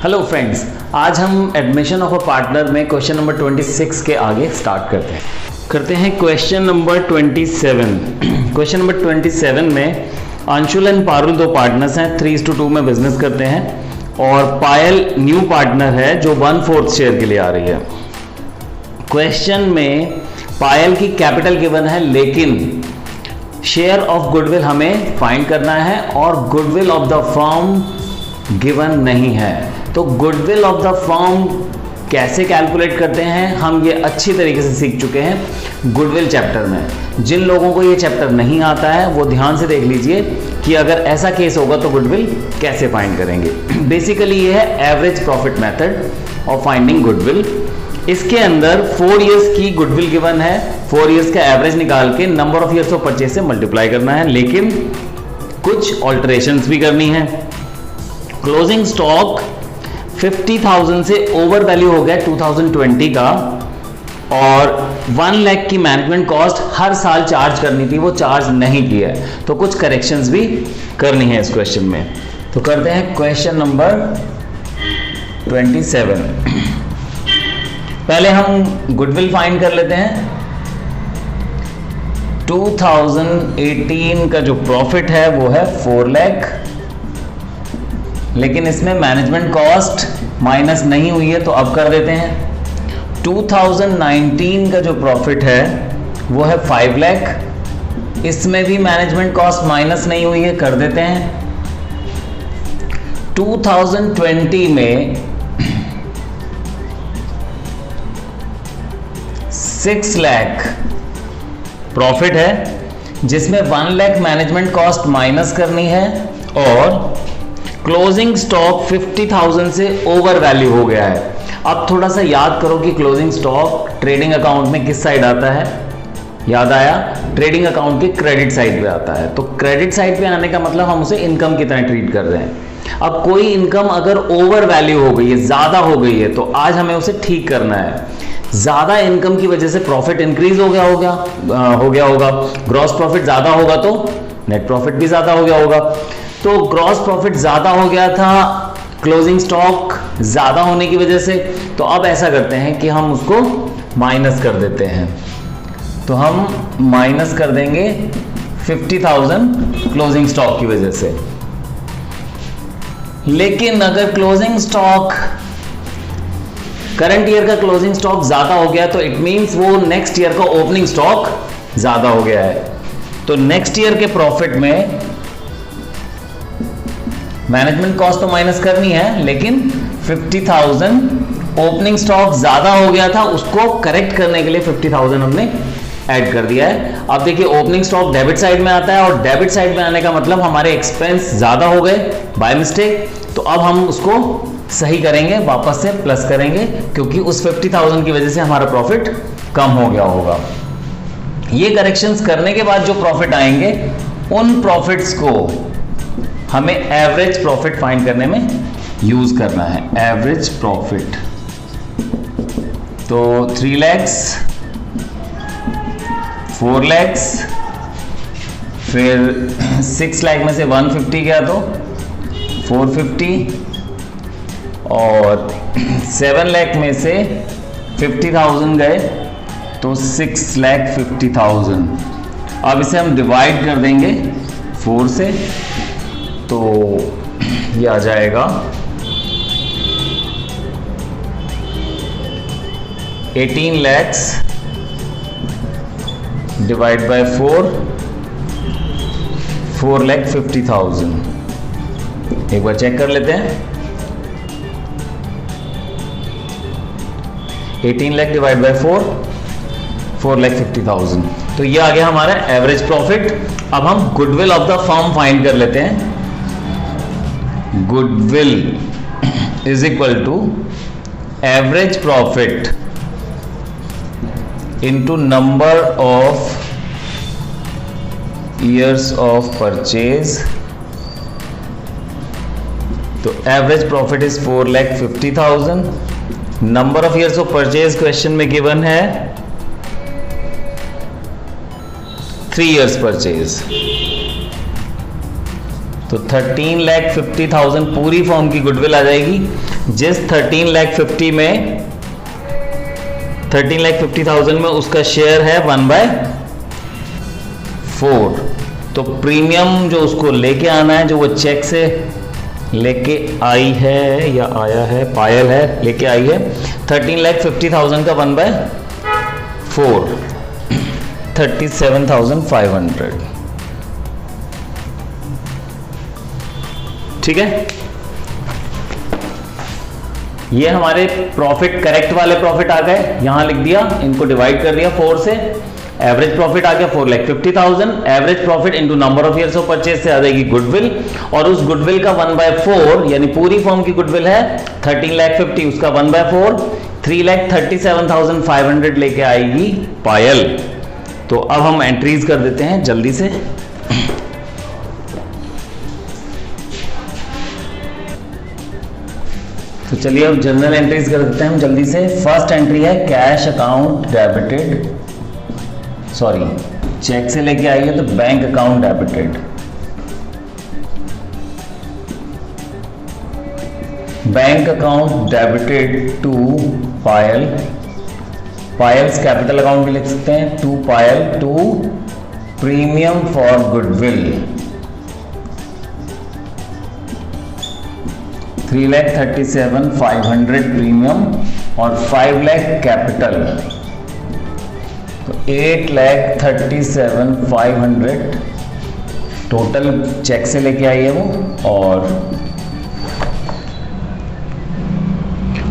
Hello friends, आज हम admission of a partner में क्वेश्चन नंबर 26 के आगे स्टार्ट करते हैं क्वेश्चन नंबर 27। क्वेश्चन नंबर 27 में अंशुल एंड पारुल दो पार्टनर्स हैं, 3:2 में बिजनेस करते हैं और पायल न्यू पार्टनर है जो 1/4 शेयर के लिए आ रही है। क्वेश्चन में पायल की कैपिटल गिवन है लेकिन शेयर ऑफ गुडविल हमें फाइंड करना है और goodwill of the firm given नहीं है। तो गुडविल ऑफ द फर्म कैसे कैलकुलेट करते हैं हम ये अच्छी तरीके से सीख चुके हैं गुडविल चैप्टर में। जिन लोगों को ये चैप्टर नहीं आता है वो ध्यान से देख लीजिए कि अगर ऐसा केस होगा तो गुडविल कैसे फाइंड करेंगे। बेसिकली ये है average profit method of finding goodwill. इसके अंदर 4 इयर्स की गुडविल गिवन है, 4 इयर्स का एवरेज निकाल के number of years of purchase से मल्टीप्लाई करना है, लेकिन कुछ ऑल्टरेशंस भी करनी है। क्लोजिंग स्टॉक 50,000 से ओवर वैल्यू हो गया 2020 का और 1 लाख की मैनेजमेंट कॉस्ट हर साल चार्ज करनी थी, वो चार्ज नहीं की है, तो कुछ करेक्शंस भी करनी है इस क्वेश्चन में। तो करते हैं क्वेश्चन नंबर 27। पहले हम गुडविल फाइंड कर लेते हैं। 2018 का जो प्रॉफिट है वो है 4 लाख, लेकिन इसमें मैनेजमेंट कॉस्ट माइनस नहीं हुई है तो अब कर देते हैं। 2019 का जो प्रॉफिट है वो है 5 लाख, इसमें भी मैनेजमेंट कॉस्ट माइनस नहीं हुई है, कर देते हैं। 2020 में 6 लाख प्रॉफिट है जिसमें 1 लाख मैनेजमेंट कॉस्ट माइनस करनी है और क्लोजिंग स्टॉक 50,000 से ओवर वैल्यू हो गया है। अब थोड़ा सा याद करो कि क्लोजिंग स्टॉक ट्रेडिंग अकाउंट में किस साइड आता है। याद आया, ट्रेडिंग अकाउंट के क्रेडिट साइड पे आता है। तो क्रेडिट साइड पे आने का मतलब हम उसे इनकम की तरह ट्रीट कर रहे हैं। अब कोई इनकम अगर ओवर वैल्यू हो गई है, ज्यादा हो गई है, तो आज हमें उसे ठीक करना है। ज्यादा इनकम की वजह से प्रॉफिट इंक्रीज हो गया होगा। ग्रॉस प्रॉफिट ज्यादा होगा तो नेट प्रॉफिट भी ज्यादा हो गया होगा। तो ग्रॉस प्रॉफिट ज्यादा हो गया था क्लोजिंग स्टॉक ज्यादा होने की वजह से, तो अब ऐसा करते हैं कि हम उसको माइनस कर देते हैं। तो हम माइनस कर देंगे 50,000 क्लोजिंग स्टॉक की वजह से। लेकिन अगर क्लोजिंग स्टॉक करंट ईयर का क्लोजिंग स्टॉक ज्यादा हो गया तो इट मींस वो नेक्स्ट ईयर का ओपनिंग स्टॉक ज्यादा हो गया है। तो नेक्स्ट ईयर के प्रॉफिट में मैनेजमेंट कॉस्ट तो माइनस करनी है, लेकिन 50,000 ओपनिंग स्टॉक ज्यादा हो गया था, उसको करेक्ट करने के लिए 50,000 हमने ऐड कर दिया है। अब देखिए ओपनिंग स्टॉक डेबिट साइड में आता है और डेबिट साइड में आने का मतलब हमारे एक्सपेंस ज्यादा हो गए बाय मिस्टेक, तो अब हम उसको सही करेंगे, वापस से प्लस करेंगे क्योंकि उस 50,000 की वजह से हमारा प्रॉफिट कम हो गया होगा। ये करेक्शंस करने के बाद जो प्रॉफिट आएंगे उन प्रॉफिट्स को हमें एवरेज प्रॉफिट फाइंड करने में यूज करना है। एवरेज प्रॉफिट तो 3 lakhs, 4 lakhs, फिर 6 लाख में से 150 गया तो 450 और 7 लाख में से 50,000 गए तो 6,50,000। अब इसे हम डिवाइड कर देंगे 4 से, तो ये आ जाएगा 18 lakhs डिवाइड बाय 4 लाख 50,000। एक बार चेक कर लेते हैं। 18 लाख डिवाइड बाय 4 लाख 50,000। तो ये आ गया हमारा एवरेज प्रॉफिट। अब हम goodwill of the firm find कर लेते हैं। Goodwill is equal to average profit into number of years of purchase. तो average profit is 4,50,000। Number of years of purchase question में गिवन है 3 years परचेज। तो 13,50,000 पूरी फॉर्म की गुडविल आ जाएगी। जिस 13,50,000 में 13,50,000 में उसका शेयर है 1/4, तो प्रीमियम जो उसको लेके आना है, जो वो चेक से लेके आई है या आया है, पायल है लेके आई है, 13,50,000 का 1/4 37,500। ठीक है, ये हमारे प्रॉफिट, करेक्ट वाले प्रॉफिट आ गए, यहां लिख दिया, इनको डिवाइड कर दिया 4 से, एवरेज प्रॉफिट आ गया 4,50,000, average profit into number of years of purchase से आ जाएगी गुडविल, और उस गुडविल का 1/4 यानी पूरी फर्म की गुडविल है 13,50,000, उसका 1/4 3,37,500 लेके आएगी पायल। तो अब हम एंट्रीज कर देते हैं जल्दी से। तो चलिए अब जनरल एंट्रीज कर देते हैं हम जल्दी से। फर्स्ट एंट्री है cash account debited, sorry cheque से लेके आई है तो bank account debited, bank account debited to Payal, Payal's capital account भी लिख सकते हैं, to Payal to premium for goodwill 3,37,500 premium और 5 लाख कैपिटल, तो 8,37,500 टोटल चेक से लेके आई है वो। और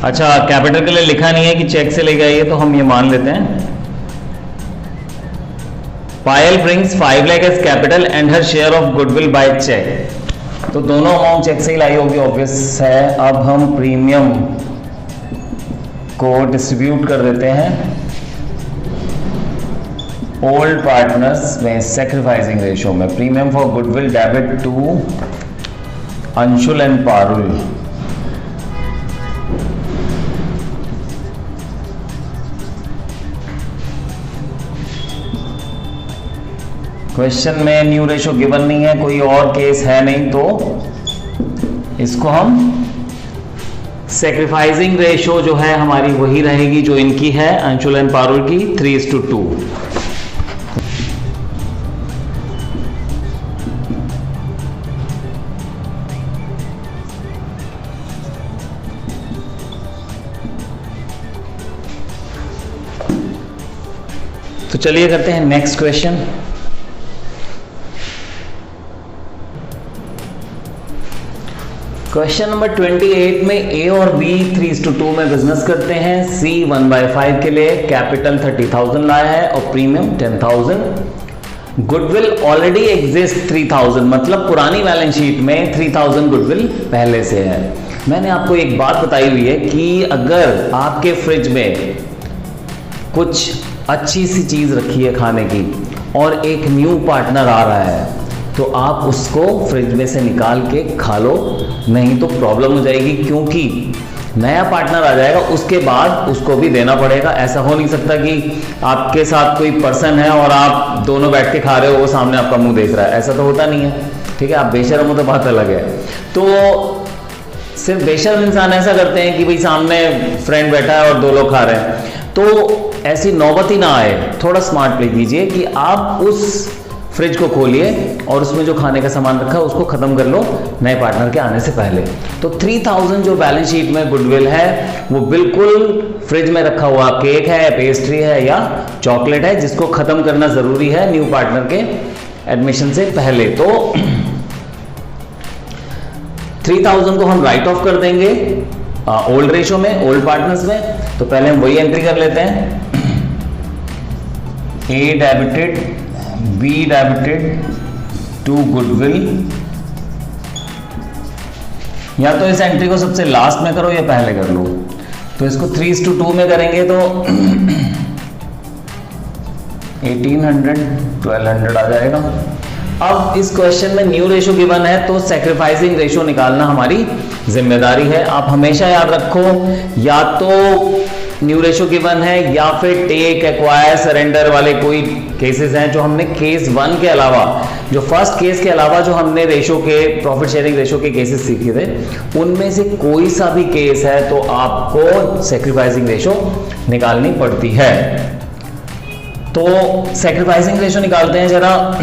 अच्छा, कैपिटल के लिए लिखा नहीं है कि चेक से लेके आई है, तो हम ये मान लेते हैं Payal brings 5 lakh as capital and हर share of goodwill by cheque, तो दोनों अमाउंट चेक से ही लाई होगी, ऑब्वियस है। अब हम प्रीमियम को डिस्ट्रीब्यूट कर देते हैं ओल्ड पार्टनर्स में सैक्रिफाइसिंग रेशियो में। Premium for goodwill debit to Anshul and Parul, question में न्यू रेशो गिवन नहीं है, कोई और केस है नहीं, तो इसको हम सैक्रिफाइसिंग रेशो जो है हमारी वही रहेगी जो इनकी है, अंशुल एंड पारुल की 3:2। तो चलिए करते हैं नेक्स्ट क्वेश्चन। क्वेश्चन नंबर 28 में ए और बी 3:2 में बिजनेस करते हैं। सी 1/5 के लिए कैपिटल 30,000 लाया है और प्रीमियम 10,000। गुडविल ऑलरेडी एग्जिस्ट 3,000, मतलब पुरानी बैलेंस शीट में 3,000 गुडविल पहले से है। मैंने आपको एक बात बताई हुई है कि अगर आपके फ्रिज में कुछ अच्छी सी चीज रखी है खाने की और एक न्यू पार्टनर आ रहा है, तो आप उसको फ्रिज में से निकाल के खा लो, नहीं तो प्रॉब्लम हो जाएगी, क्योंकि नया पार्टनर आ जाएगा उसके बाद उसको भी देना पड़ेगा। ऐसा हो नहीं सकता कि आपके साथ कोई पर्सन है और आप दोनों बैठ के खा रहे हो, वो सामने आपका मुंह देख रहा है, ऐसा तो होता नहीं है। ठीक है, आप बेशर्म हो तो बात अलग है। तो सिर्फ बेशर्म इंसान ऐसा करते हैं कि भाई सामने फ्रेंड बैठा है और 2 लोग खा रहे हैं, तो ऐसी नौबत ही ना आए। थोड़ा स्मार्ट प्ले कीजिए कि आप उस फ्रिज को खोलिए और उसमें जो खाने का सामान रखा है उसको खत्म कर लो नए पार्टनर के आने से पहले। तो 3,000 जो बैलेंस शीट में गुडविल है वो बिल्कुल फ्रिज में रखा हुआ केक है, पेस्ट्री है या चॉकलेट है, जिसको खत्म करना जरूरी है न्यू पार्टनर के एडमिशन से पहले। तो 3,000 को हम राइट ऑफ कर देंगे ओल्ड रेशो में, ओल्ड पार्टनर्स में। तो पहले हम वही एंट्री कर लेते हैं, A debited, B debited to goodwill. या तो इस एंट्री को सबसे लास्ट में करो या पहले कर लो। तो इसको 3:2 में करेंगे तो 1800 1200 आ जाएगा। अब इस क्वेश्चन में न्यू रेशो गिवन है तो सैक्रिफाइसिंग रेशो निकालना हमारी जिम्मेदारी है। आप हमेशा याद रखो, या तो न्यू रेशो गिवन है या फिर टेक, एक्वायर, सरेंडर वाले कोई केसेस हैं जो हमने केस 1 के अलावा, जो फर्स्ट केस के अलावा जो हमने रेशो के, प्रॉफिट शेयरिंग रेशो के केसेस सीखे थे, उनमें से कोई सा भी केस है तो आपको सैक्रिफाइसिंग रेशो निकालनी पड़ती है। तो सैक्रिफाइसिंग रेशो निकालते हैं जरा।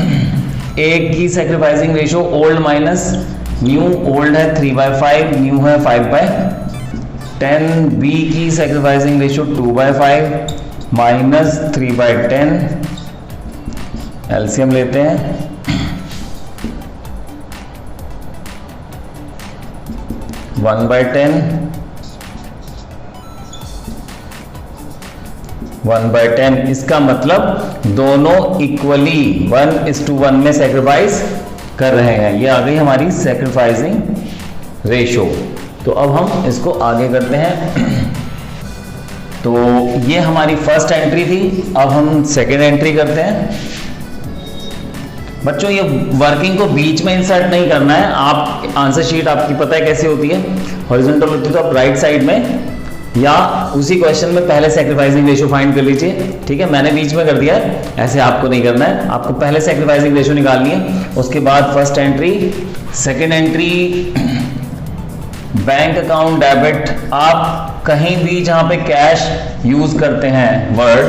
एक की sacrificing ratio old minus new, old है 3/5, न्यू है 5/10। बी की सैक्रिफाइसिंग रेशो 2/5 माइनस 3/10। एलसीएम लेते हैं, 1/10 1/10। इसका मतलब दोनों इक्वली 1:1 में सैक्रिफाइस कर रहे हैं। ये आ गई हमारी सैक्रिफाइसिंग रेशो। तो अब हम इसको आगे करते हैं। तो ये हमारी फर्स्ट एंट्री थी, अब हम सेकेंड एंट्री करते हैं। बच्चों ये वर्किंग को बीच में इंसर्ट नहीं करना है। आप आंसर शीट आपकी पता है कैसे होती है, हॉरिजॉन्टल होती है, तो आप राइट साइड में या उसी क्वेश्चन में पहले सैक्रिफाइसिंग रेशो फाइंड कर लीजिए। ठीक है, मैंने बीच में कर दिया है, ऐसे आपको नहीं करना है। आपको पहले सैक्रिफाइसिंग रेशो निकालनी है, उसके बाद first entry, second entry bank account debit. आप कहीं भी जहां पे कैश यूज करते हैं वर्ड,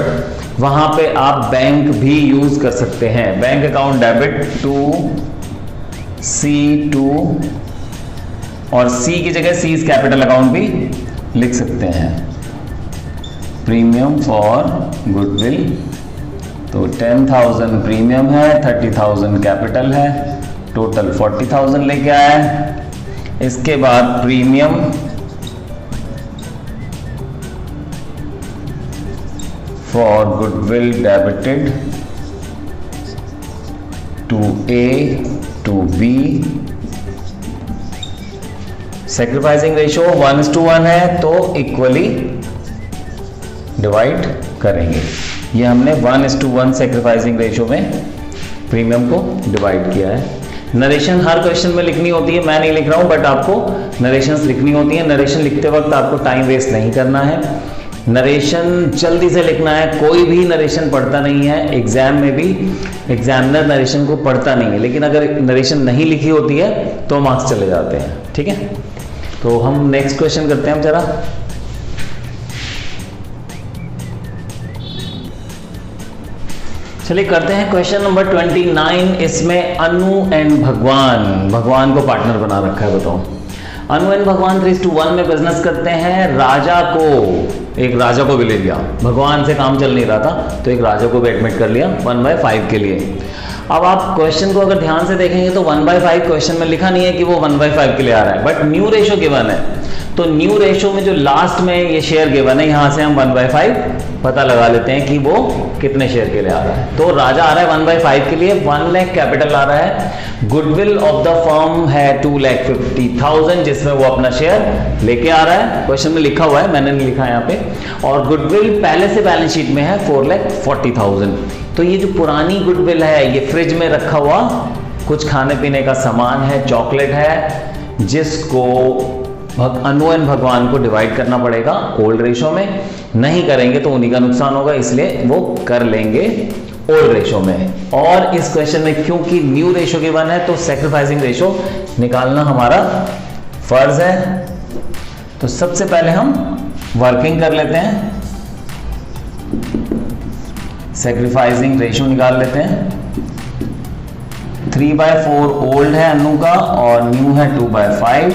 वहां पे आप बैंक भी यूज कर सकते हैं। Bank account debit to C2, और C की जगह सीज कैपिटल अकाउंट भी लिख सकते हैं। प्रीमियम फॉर गुडविल, तो 10,000 प्रीमियम है, 30,000 कैपिटल है, टोटल 40,000 लेके आया है। इसके बाद premium for goodwill debited to A to B। Sacrificing ratio 1:1 है तो इक्वली डिवाइड करेंगे। ये हमने 1:1 सैक्रिफाइसिंग रेशो में प्रीमियम को डिवाइड किया है। नरेशन हर क्वेश्चन में लिखनी होती है, मैं नहीं लिख रहा हूं, बट आपको नरेशंस लिखनी होती है। नरेशन लिखते वक्त आपको टाइम वेस्ट नहीं करना है, नरेशन जल्दी से लिखना है। कोई भी नरेशन पढ़ता नहीं है, एग्जाम में भी एग्जामिनर नरेशन को पढ़ता नहीं है, लेकिन अगर नरेशन नहीं लिखी होती है तो मार्क्स चले जाते हैं। ठीक है, तो हम नेक्स्ट क्वेश्चन करते हैं हम जरा। चलिए करते हैं क्वेश्चन नंबर 29। इसमें अनु एंड भगवान को पार्टनर बना रखा है। बताओ, अनु एंड भगवान 3:1 में बिजनेस करते हैं। एक राजा को भी ले लिया, भगवान से काम चल नहीं रहा था तो एक राजा को भी एडमिट कर लिया 1/5 के लिए। अब आप क्वेश्चन को अगर ध्यान से देखेंगे तो 1/5 क्वेश्चन में लिखा नहीं है कि वो 1/5 के लिए आ रहा है, बट न्यू रेशो गिवन है। तो न्यू रेशो में जो लास्ट में ये शेयर गिवन है, यहां से हम 1/5 पता लगा लेते हैं कि वो कितने शेयर के लिए आ रहा है। तो राजा आ रहा है 1/5 के लिए, 1 लाख कैपिटल आ रहा है। गुडविल ऑफ द फर्म है 2,50,000 जिसमें वो अपना शेयर लेके आ रहा है। क्वेश्चन में लिखा हुआ है, मैंने नहीं लिखा यहाँ पे। और गुडविल पहले से बैलेंस शीट में है 4,40,000। तो ये जो पुरानी गुडविल है, ये फ्रिज में रखा हुआ कुछ खाने पीने का सामान है, चॉकलेट है, जिसको अनु एंड भगवान को डिवाइड करना पड़ेगा ओल्ड रेशो में। नहीं करेंगे तो उन्हीं का नुकसान होगा, इसलिए वो कर लेंगे ओल्ड रेशो में। और इस क्वेश्चन में क्योंकि न्यू रेशो गिवन है तो सैक्रिफाइसिंग रेशो निकालना हमारा फर्ज है। तो सबसे पहले हम वर्किंग कर लेते हैं, सैक्रिफाइसिंग रेशो निकाल लेते हैं। 3/4 ओल्ड है अनु का और न्यू है 2/5।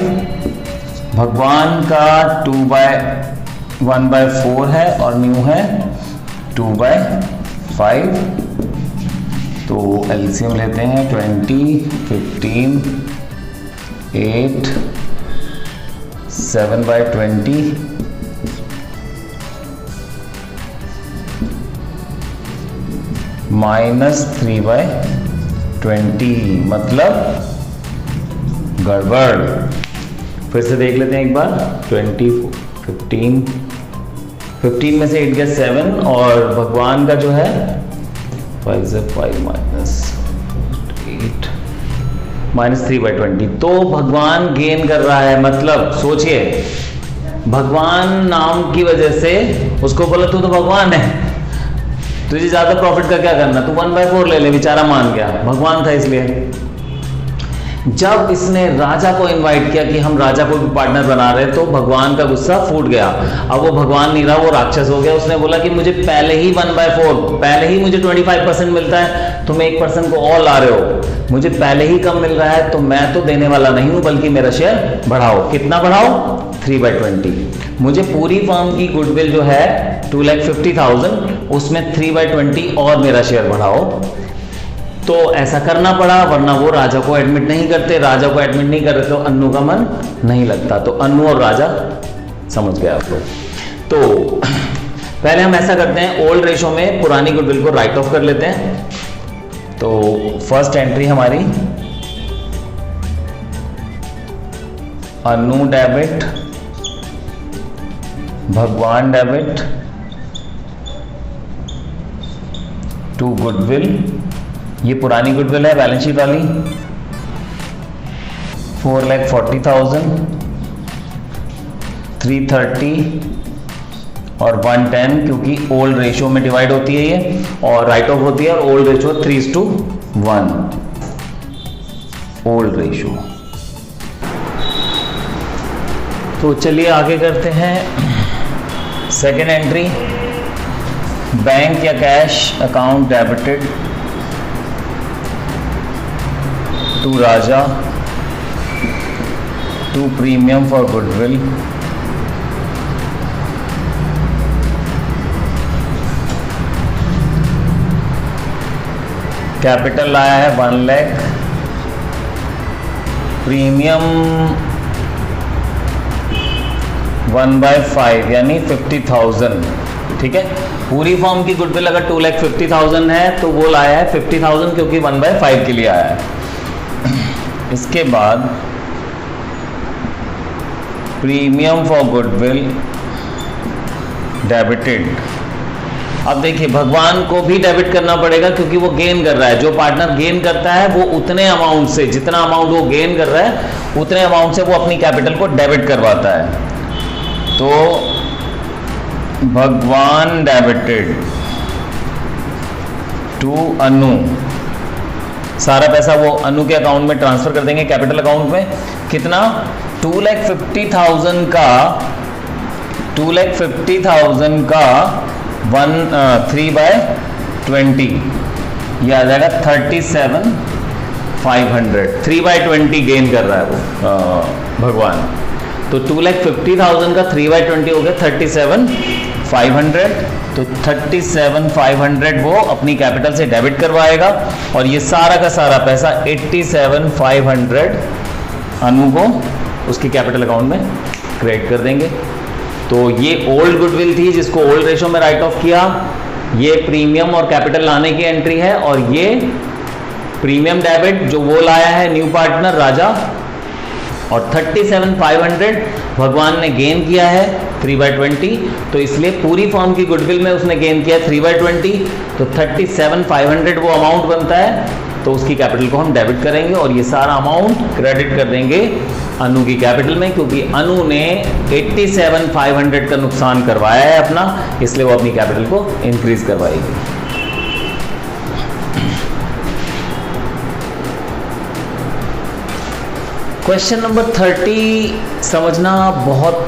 भगवान का 1/4 है और न्यू है 2/5। तो एलसीएम लेते हैं 20, 15, 8, 7/20 माइनस 3/20, मतलब गड़बड़। फिर से देख लेते हैं एक बार। 20, 15 में से 8 गया 7, और भगवान का जो है 5 से 5 माइनस 8 माइनस 3/20। तो भगवान गेन कर रहा है, मतलब सोचिए भगवान नाम की वजह से उसको बोला तू तो भगवान है, तुझे ज्यादा प्रॉफिट का क्या करना, तू 1/4 ले ले, बेचारा मान गया, भगवान था इसलिए। जब इसने राजा को इनवाइट किया कि हम राजा को भी पार्टनर बना रहे, तो भगवान का गुस्सा फूट गया। अब वो भगवान नहीं रहा, वो राक्षस हो गया। उसने बोला कि मुझे पहले ही 1/4, पहले ही मुझे 25% मिलता है, तुम 1% को और ला रहे हो, मुझे पहले ही कम मिल रहा है, तो मैं तो देने वाला नहीं हूं, बल्कि मेरा शेयर बढ़ाओ। कितना बढ़ाओ? 3/20। मुझे पूरी फर्म की गुडविल जो है 2,50,000, उसमें 3/20 और मेरा शेयर बढ़ाओ। तो ऐसा करना पड़ा, वरना वो राजा को एडमिट नहीं करते। राजा को एडमिट नहीं कर रहे तो अन्नू का मन नहीं लगता। तो अन्नू और राजा, समझ गए आप लोग। तो पहले हम ऐसा करते हैं, ओल्ड रेशो में पुरानी गुडविल को राइट ऑफ कर लेते हैं। तो फर्स्ट एंट्री हमारी अन्नू डेबिट, भगवान डेबिट टू गुडविल, ये पुरानी गुडविल है बैलेंस शीट वाली, 4,40,000, 330 और 110, क्योंकि ओल्ड रेशियो में डिवाइड होती है ये और राइट ऑफ होती है, और ओल्ड रेशियो 3:1 ओल्ड रेशियो। तो चलिए आगे करते हैं। सेकेंड एंट्री, बैंक या cash account debited to Raja to premium for goodwill, capital आया है 1 लाख, प्रीमियम 1/5 यानी 50,000। ठीक है, पूरी फॉर्म की गुडविल अगर 2,50,000 है तो वो लाया है 50,000, क्योंकि 1/5 के लिए आया है। इसके बाद प्रीमियम फॉर गुडविल डेबिटेड। अब देखिए, भगवान को भी डेबिट करना पड़ेगा, क्योंकि वो गेन कर रहा है। जो पार्टनर गेन करता है वो उतने अमाउंट से, जितना अमाउंट वो गेन कर रहा है उतने अमाउंट से वो अपनी कैपिटल को डेबिट करवाता है। तो भगवान डेबिटेड टू अनु, सारा पैसा वो अनु के अकाउंट में ट्रांसफर कर देंगे, कैपिटल अकाउंट में। कितना? 2,50,000 का 3/20, ये आ जाएगा 37,500। 3/20 गेन कर रहा है वो भगवान। तो 2,50,000 का 3/20 हो गया 37,500। तो 37,500 वो अपनी कैपिटल से डेबिट करवाएगा, और ये सारा का सारा पैसा 87,500 अनु को उसकी कैपिटल अकाउंट में क्रेडिट कर देंगे। तो ये ओल्ड गुडविल थी जिसको ओल्ड रेशो में राइट ऑफ किया। ये प्रीमियम और कैपिटल लाने की एंट्री है, और ये प्रीमियम डेबिट जो वो लाया है न्यू पार्टनर राजा, और 37,500 भगवान ने गेन किया है 3/20। तो इसलिए पूरी फॉर्म की गुडविल में उसने गेन किया 3/20। तो 37,500 वो अमाउंट बनता है, तो उसकी कैपिटल को हम डेबिट करेंगे, और ये सारा अमाउंट क्रेडिट कर देंगे अनु की कैपिटल में, क्योंकि अनु ने 87,500 का नुकसान करवाया है अपना, इसलिए वो अपनी कैपिटल को इंक्रीज करवाएगी। क्वेश्चन नंबर 30 समझना बहुत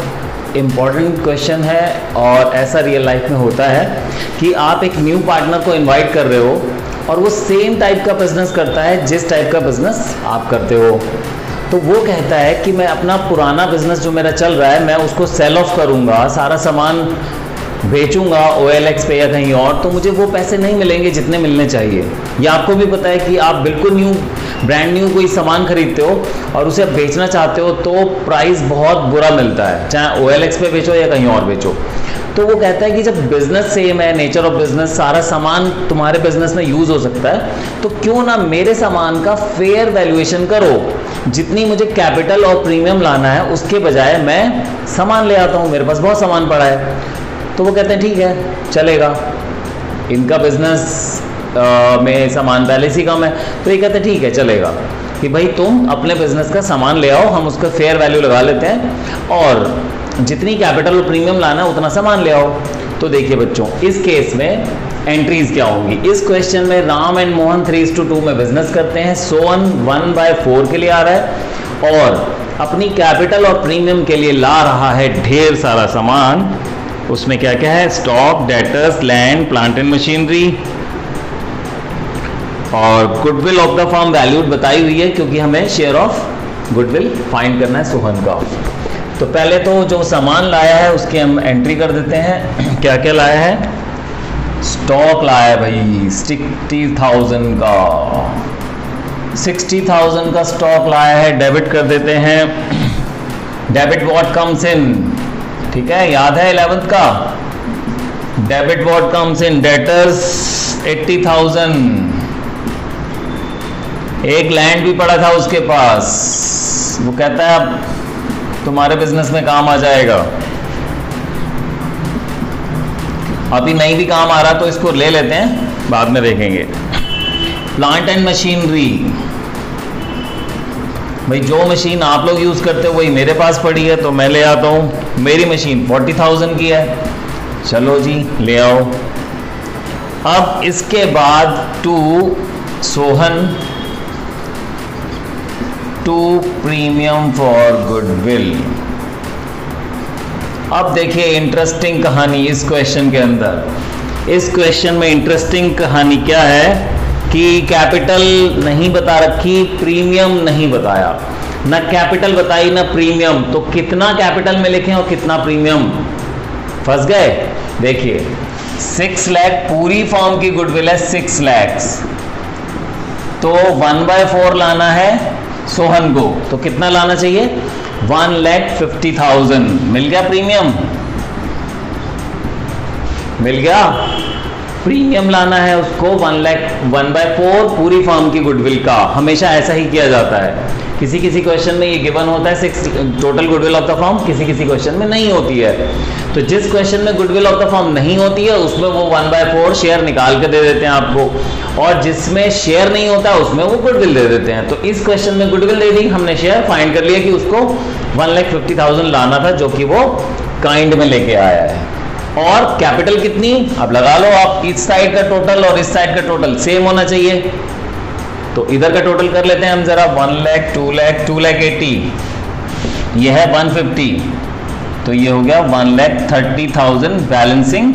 इम्पॉर्टेंट क्वेश्चन है, और ऐसा रियल लाइफ में होता है कि आप एक न्यू पार्टनर को इनवाइट कर रहे हो और वो सेम टाइप का बिजनेस करता है जिस टाइप का बिजनेस आप करते हो। तो वो कहता है कि मैं अपना पुराना बिजनेस जो मेरा चल रहा है मैं उसको सेल ऑफ करूँगा, सारा सामान बेचूंगा OLX पे या कहीं और, तो मुझे वो पैसे नहीं मिलेंगे जितने मिलने चाहिए। या आपको भी पता है कि आप बिल्कुल न्यू, ब्रांड न्यू कोई सामान खरीदते हो और उसे आप बेचना चाहते हो तो प्राइस बहुत बुरा मिलता है, चाहे OLX पे बेचो या कहीं और बेचो। तो वो कहता है कि जब बिजनेस सेम है, नेचर ऑफ बिजनेस, सारा सामान तुम्हारे बिजनेस में यूज हो सकता है, तो क्यों ना मेरे सामान का फेयर वैल्यूएशन करो। जितनी मुझे कैपिटल और प्रीमियम लाना है उसके बजाय मैं सामान ले आता हूँ, मेरे पास बहुत सामान पड़ा है। तो वो कहते हैं ठीक है चलेगा, इनका बिजनेस में सामान पहले से कम है, तो ये कहते हैं ठीक है चलेगा कि भाई तुम अपने बिजनेस का सामान ले आओ, हम उसका फेयर वैल्यू लगा लेते हैं और जितनी कैपिटल और प्रीमियम लाना है उतना सामान ले आओ। तो देखिए बच्चों, इस केस में एंट्रीज क्या होंगी। इस क्वेश्चन में राम एंड मोहन 3:2 में बिजनेस करते हैं, सोहन 1/4 के लिए आ रहा है और अपनी कैपिटल और प्रीमियम के लिए ला रहा है ढेर सारा सामान। उसमें क्या क्या है, stock, debtors, land, plant and machinery और goodwill of the firm valued बताई हुई है, क्योंकि हमें शेयर ऑफ गुडविल फाइंड करना है सोहन का। तो पहले तो जो सामान लाया है उसकी हम एंट्री कर देते हैं। क्या क्या लाया है, स्टॉक लाया है भाई 60,000 का, 60,000 का स्टॉक लाया है, डेबिट कर देते हैं। डेबिट व्हाट कम्स इन, ठीक है, याद है 11th का, debit what comes in, debtors 80,000, एक लैंड भी पड़ा था उसके पास, वो कहता है अब तुम्हारे बिजनेस में काम आ जाएगा। अभी नहीं भी काम आ रहा तो इसको ले लेते हैं, बाद में देखेंगे। प्लांट एंड मशीनरी, भाई जो मशीन आप लोग यूज करते हो वही मेरे पास पड़ी है तो मैं ले आता हूं। मेरी मशीन 40,000 की है, चलो जी ले आओ। अब इसके बाद to Sohan, to premium for goodwill. अब देखिए इंटरेस्टिंग कहानी इस क्वेश्चन के अंदर। इस क्वेश्चन में इंटरेस्टिंग कहानी क्या है कि कैपिटल नहीं बता रखी, प्रीमियम नहीं बताया, ना कैपिटल बताई ना प्रीमियम, तो कितना कैपिटल में लिखें और कितना प्रीमियम, फंस गए। देखिए 6 लाख पूरी फॉर्म की गुडविल है, 6 लाख, तो 1/4 लाना है सोहन को, तो कितना लाना चाहिए, 1,50,000। मिल गया प्रीमियम, मिल गया प्रीमियम लाना है उसको 1/4 पूरी फर्म की गुडविल का। हमेशा ऐसा ही किया जाता है, किसी किसी क्वेश्चन में ये गिवन होता है 6 total goodwill of the firm, किसी किसी क्वेश्चन में नहीं होती है। तो जिस क्वेश्चन में गुडविल ऑफ द फर्म नहीं होती है उसमें वो 1/4 शेयर निकाल के दे देते हैं आपको, और जिसमें शेयर नहीं होता उसमें वो गुडविल दे देते हैं। तो इस क्वेश्चन में गुडविल दे दी, हमने शेयर फाइंड कर लिया कि उसको 1,50,000 लाना था, जो कि वो काइंड में लेके आया है। और कैपिटल कितनी, अब लगा लो आप, इस साइड का टोटल और इस साइड का टोटल सेम होना चाहिए, तो इधर का टोटल कर लेते हैं हम जरा। 1 लाख, 2 लाख, 2,80,000, ये है 150, तो ये हो गया 1,30,000 बैलेंसिंग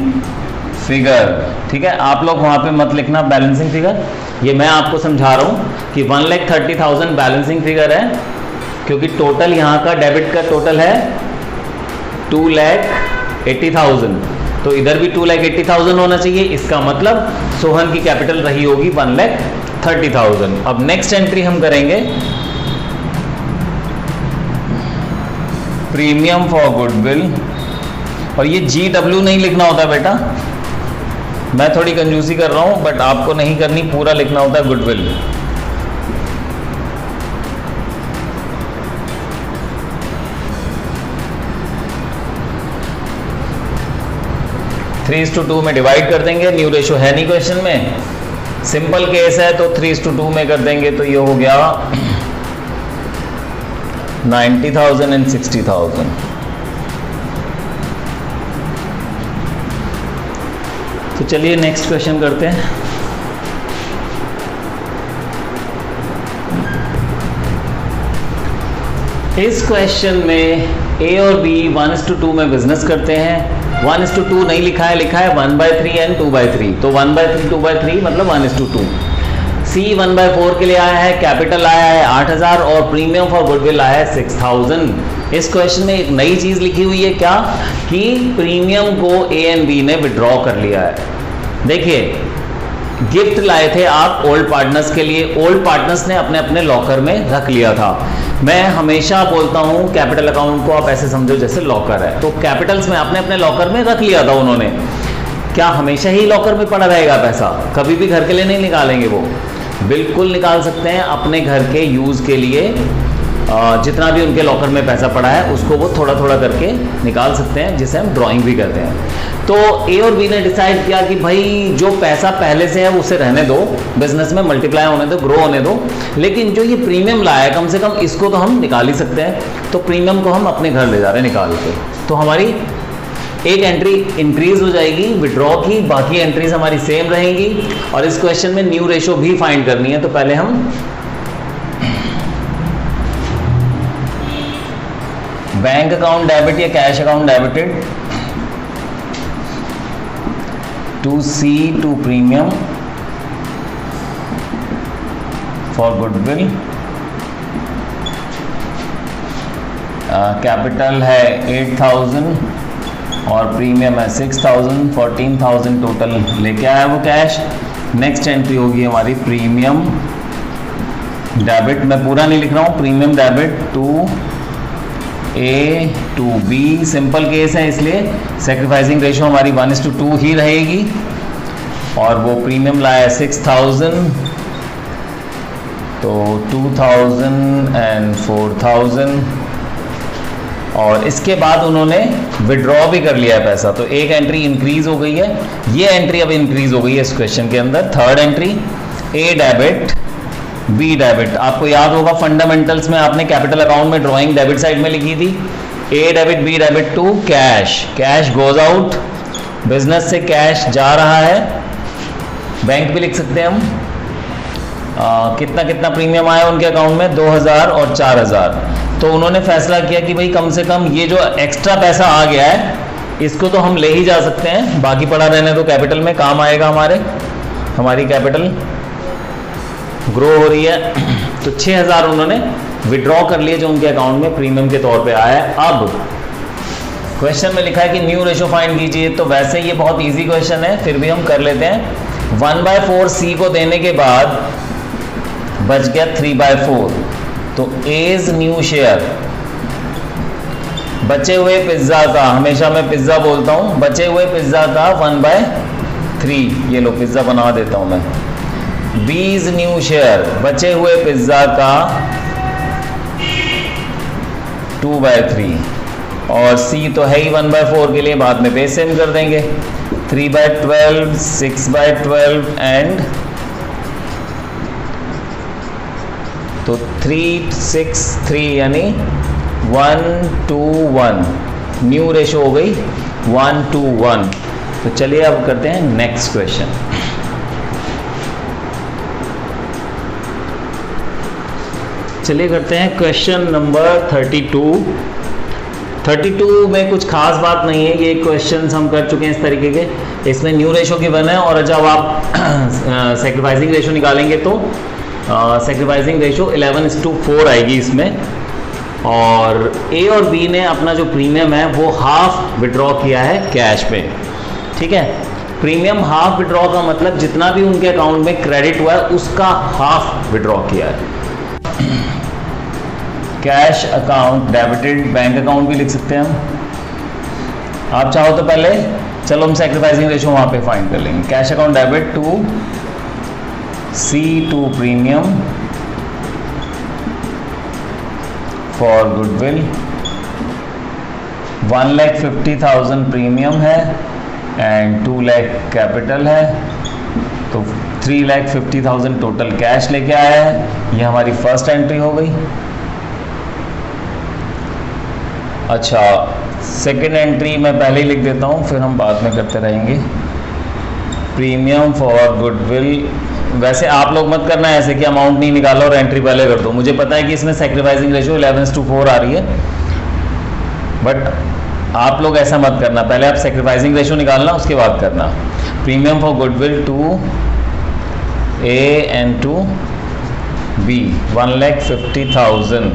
फिगर। ठीक है, आप लोग वहां पे मत लिखना बैलेंसिंग फिगर, ये मैं आपको समझा रहा हूं कि 1,30,000 बैलेंसिंग फिगर है, क्योंकि टोटल यहाँ का डेबिट का टोटल है 2,80,000, तो इधर भी 2,80,000 होना चाहिए। इसका मतलब सोहन की कैपिटल रही होगी 1,30,000। अब नेक्स्ट एंट्री हम करेंगे प्रीमियम फॉर गुडविल, और ये GW नहीं लिखना होता बेटा, मैं थोड़ी कंजूसी कर रहा हूं, बट आपको नहीं करनी, पूरा लिखना होता है गुडविल। थ्री 3:2 में डिवाइड कर देंगे, न्यू रेशो है नहीं क्वेश्चन में, सिंपल केस है तो 3:2 में कर देंगे, तो ये हो गया 90,000 एंड 60,000। तो चलिए नेक्स्ट क्वेश्चन करते हैं। इस क्वेश्चन में A और B 1:2 में बिजनेस करते हैं। 1:2 नहीं लिखा है, लिखा है 1/3 एंड 2/3, तो 1/3 2/3 मतलब 1:2। C 1/4 के लिए आया है, कैपिटल आया है 8,000 और प्रीमियम फॉर गुडविल आया है 6,000। इस क्वेश्चन में एक नई चीज लिखी हुई है, क्या कि प्रीमियम को A एंड B ने विड्रॉ कर लिया है। देखिए गिफ्ट लाए थे आप ओल्ड पार्टनर्स के लिए, ओल्ड पार्टनर्स ने अपने अपने लॉकर में रख लिया था। मैं हमेशा बोलता हूं कैपिटल अकाउंट को आप ऐसे समझो जैसे लॉकर है, तो कैपिटल्स में अपने अपने लॉकर में रख लिया था उन्होंने। क्या हमेशा ही लॉकर में पड़ा रहेगा पैसा, कभी भी घर के लिए नहीं निकालेंगे वो, बिल्कुल निकाल सकते हैं अपने घर के यूज के लिए जितना भी उनके लॉकर में पैसा पड़ा है उसको वो थोड़ा थोड़ा करके निकाल सकते हैं, जिसे हम ड्राइंग भी कहते हैं। तो ए और बी ने डिसाइड किया कि भाई जो पैसा पहले से है उसे रहने दो, बिजनेस में मल्टीप्लाई होने दो, ग्रो होने दो, लेकिन जो ये प्रीमियम लाया है कम से कम इसको तो हम निकाल ही सकते हैं। तो प्रीमियम को हम अपने घर ले जा रहे हैं निकाल के। तो हमारी एक एंट्री इंक्रीज हो जाएगी विड्रॉ की, बाकी एंट्रीज हमारी सेम रहेंगी। और इस क्वेश्चन में न्यू रेशो भी फाइंड करनी है। तो पहले हम बैंक अकाउंट डेबिट या cash account debited to C to premium for goodwill, capital है 8000 और प्रीमियम है 6000, 14000 टोटल लेके आया वो कैश। नेक्स्ट एंट्री होगी हमारी प्रीमियम डेबिट, मैं पूरा नहीं लिख रहा हूँ, premium debit to A to B, simple case है इसलिए सेक्रीफाइसिंग रेशो हमारी 1:2 ही रहेगी। और वो प्रीमियम लाया 6000, तो 2000 एंड 4000, और इसके बाद उन्होंने विड्रॉ भी कर लिया है पैसा। तो एक एंट्री इंक्रीज हो गई है, ये एंट्री अब इंक्रीज हो गई है इस क्वेश्चन के अंदर। Third entry A debit B debit, आपको याद होगा फंडामेंटल्स में आपने कैपिटल अकाउंट में ड्राइंग डेबिट साइड में लिखी थी। A debit B debit to cash, cash goes out, business से कैश जा रहा है। बैंक भी लिख सकते हैं हम, कितना कितना प्रीमियम आया उनके अकाउंट में 2000 और 4000। तो उन्होंने फैसला किया कि भाई कम से कम ये जो एक्स्ट्रा पैसा आ गया है इसको तो हम ले ही जा सकते हैं, बाकी पड़ा रहने तो कैपिटल में काम आएगा हमारे, हमारी कैपिटल ग्रो हो रही है। तो 6000 उन्होंने विड्रॉ कर लिए जो उनके अकाउंट में प्रीमियम के तौर पे आया है। अब क्वेश्चन में लिखा है कि न्यू रेशो फाइंड कीजिए, तो वैसे ये बहुत इजी क्वेश्चन है, फिर भी हम कर लेते हैं। 1/4 सी को देने के बाद बच गया 3/4, तो एज न्यू शेयर, बचे हुए पिज्जा का, हमेशा मैं पिज्जा बोलता हूं, बचे हुए पिज्जा का 1/3, ये लो पिज्जा बना देता हूं मैं। बीज न्यू शेयर, बचे हुए पिज्जा का 2/3, और सी तो है ही 1/4 के लिए, बाद में बेस सेम कर देंगे। 3/12, 6/12 एंड तो 3, 6, 3 यानी 1:1, न्यू रेशो हो गई 1:1। तो चलिए अब करते हैं नेक्स्ट क्वेश्चन। चलिए करते हैं क्वेश्चन नंबर 32। 32 में कुछ खास बात नहीं है, ये क्वेश्चंस हम कर चुके हैं इस तरीके के। इसमें न्यू रेशो गिवन है और जब आप सेक्रीफाइसिंग रेशो निकालेंगे तो सेक्रीफाइसिंग रेशो 11:4 आएगी इसमें। और ए और बी ने अपना जो प्रीमियम है वो हाफ विड्रॉ किया है कैश पे, ठीक है। प्रीमियम हाफ विड्रॉ का मतलब जितना भी उनके अकाउंट में क्रेडिट हुआ है उसका हाफ विड्रॉ किया है। Cash account debited, bank account भी लिख सकते हैं हम। आप चाहो तो पहले चलो हम सेक्रीफाइसिंग रेशो वहां पे फाइंड कर लेंगे। Cash account debit to C to premium for goodwill, 1,50,000 premium है एंड 2 लाख कैपिटल है, तो 3,50,000 टोटल कैश लेके आया है। ये हमारी फर्स्ट एंट्री हो गई। अच्छा, सेकेंड एंट्री मैं पहले ही लिख देता हूँ, फिर हम बाद में करते रहेंगे। प्रीमियम फॉर गुडविल, वैसे आप लोग मत करना ऐसे कि अमाउंट नहीं निकालो और एंट्री पहले कर दो। मुझे पता है कि इसमें सेक्रीफाइसिंग रेशियो 11:4 आ रही है, बट आप लोग ऐसा मत करना, पहले आप सेक्रीफाइसिंग रेशियो निकालना उसके बाद करना। Premium for goodwill to A and to B 1,50,000,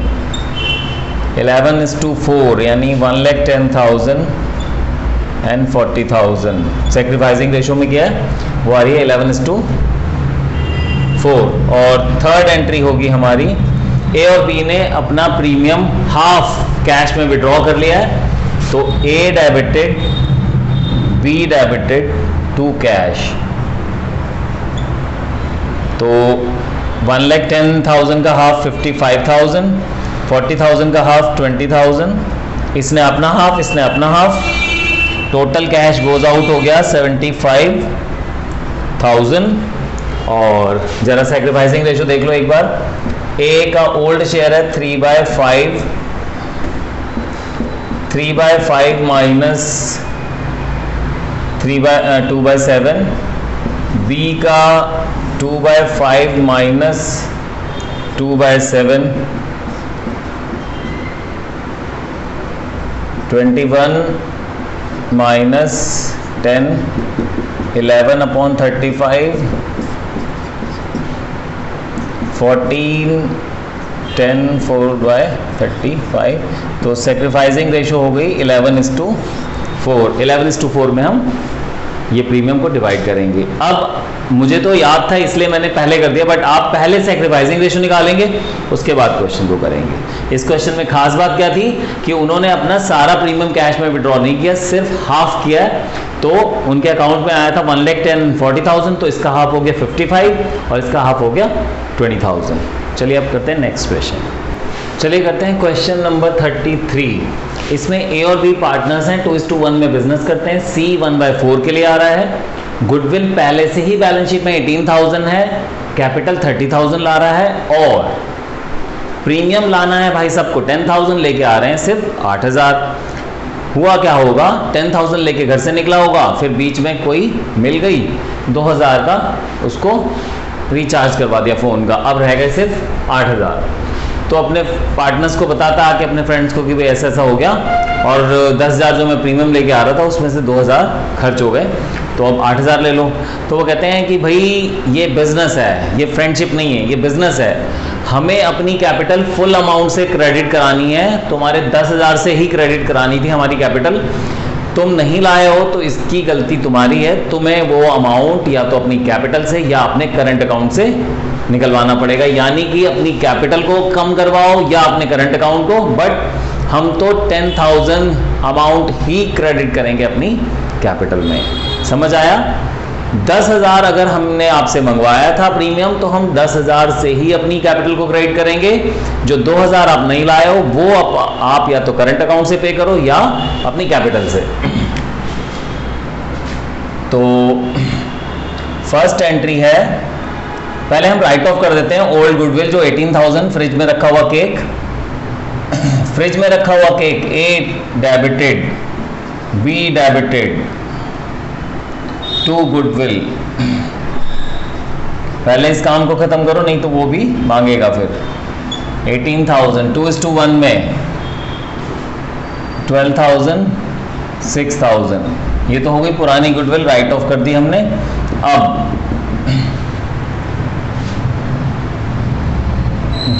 11:4 यानी 1,10,000 एंड 40,000। सेक्रीफाइसिंग रेशियो में क्या है वो आ रही है 11:4। और थर्ड एंट्री होगी हमारी, ए और बी ने अपना प्रीमियम हाफ कैश में विड्रॉ कर लिया है, तो A debited B debited to cash, तो 1,10,000 का हाफ 55,000 40,000 का हाफ 20,000, इसने अपना हाफ, इसने अपना half, total cash goes out हो गया 75,000। और जरा सेक्रीफाइसिंग रेशो देख लो एक बार। ए का ओल्ड शेयर है 3/5, 3/5 माइनस 2/7, बी का 2/5 माइनस 2/7, 21 माइनस 10, 11/35, 14, 10, 4/35। तो सेक्रीफाइसिंग रेशो हो गई 11:4। 11:4 में हम ये प्रीमियम को डिवाइड करेंगे। अब मुझे तो याद था इसलिए मैंने पहले कर दिया, बट आप पहले सेक्रीफाइसिंग रेशो निकालेंगे, उसके बाद क्वेश्चन को करेंगे। इस क्वेश्चन में खास बात क्या थी कि उन्होंने अपना सारा प्रीमियम कैश में विड्रॉ नहीं किया, सिर्फ हाफ किया। तो उनके अकाउंट में आया था 1,40,000, तो इसका हाफ हो गया 55 और इसका हाफ हो गया 20,000। चलिए अब करते हैं नेक्स्ट क्वेश्चन। चलिए करते हैं क्वेश्चन नंबर 33। इसमें ए और बी पार्टनर्स हैं, 2:1 में बिजनेस करते हैं। सी 1/4 के लिए आ रहा है। गुडविल पहले से ही बैलेंस शीट में 18,000 है, कैपिटल 30,000 ला रहा है, और प्रीमियम लाना है भाई सबको 10,000, लेके आ रहे हैं सिर्फ 8,000। हुआ क्या होगा, 10,000 लेके घर से निकला होगा, फिर बीच में कोई मिल गई 2,000 का, उसको रिचार्ज करवा दिया फ़ोन का, अब रह गए सिर्फ 8,000। तो अपने पार्टनर्स को बताता कि अपने फ्रेंड्स को कि भाई ऐसा ऐसा हो गया, और 10,000 जो मैं प्रीमियम लेके आ रहा था उसमें से 2,000 खर्च हो गए, तो अब 8,000 ले लो। तो वो कहते हैं कि भाई ये बिजनेस है, ये फ्रेंडशिप नहीं है, ये बिजनेस है, हमें अपनी कैपिटल फुल अमाउंट से क्रेडिट करानी है। तुम्हारे 10,000 से ही क्रेडिट करानी थी हमारी कैपिटल, तुम नहीं लाए हो तो इसकी गलती तुम्हारी है। तुम्हें वो अमाउंट या तो अपनी कैपिटल से या अपने करंट अकाउंट से निकलवाना पड़ेगा, यानी कि अपनी कैपिटल को कम करवाओ या अपने करंट अकाउंट को, बट हम तो 10,000 अमाउंट ही क्रेडिट करेंगे अपनी कैपिटल में। समझ आया? 10,000 अगर हमने आपसे मंगवाया था प्रीमियम, तो हम 10,000 से ही अपनी कैपिटल को क्रेडिट करेंगे। जो 2,000 आप नहीं लाए हो वो आप या तो करंट अकाउंट से पे करो या अपनी कैपिटल से। तो फर्स्ट एंट्री है, पहले हम राइट ऑफ कर देते हैं ओल्ड गुडविल जो 18,000, फ्रिज में रखा हुआ केक, फ्रिज में रखा हुआ cake, A debited, B debited to goodwill. पहले इस काम को खत्म करो, नहीं तो वो भी मांगेगा फिर। 18,000 2:1 में 12,000 6,000, ये तो हो गई पुरानी गुडविल, राइट ऑफ कर दी हमने। अब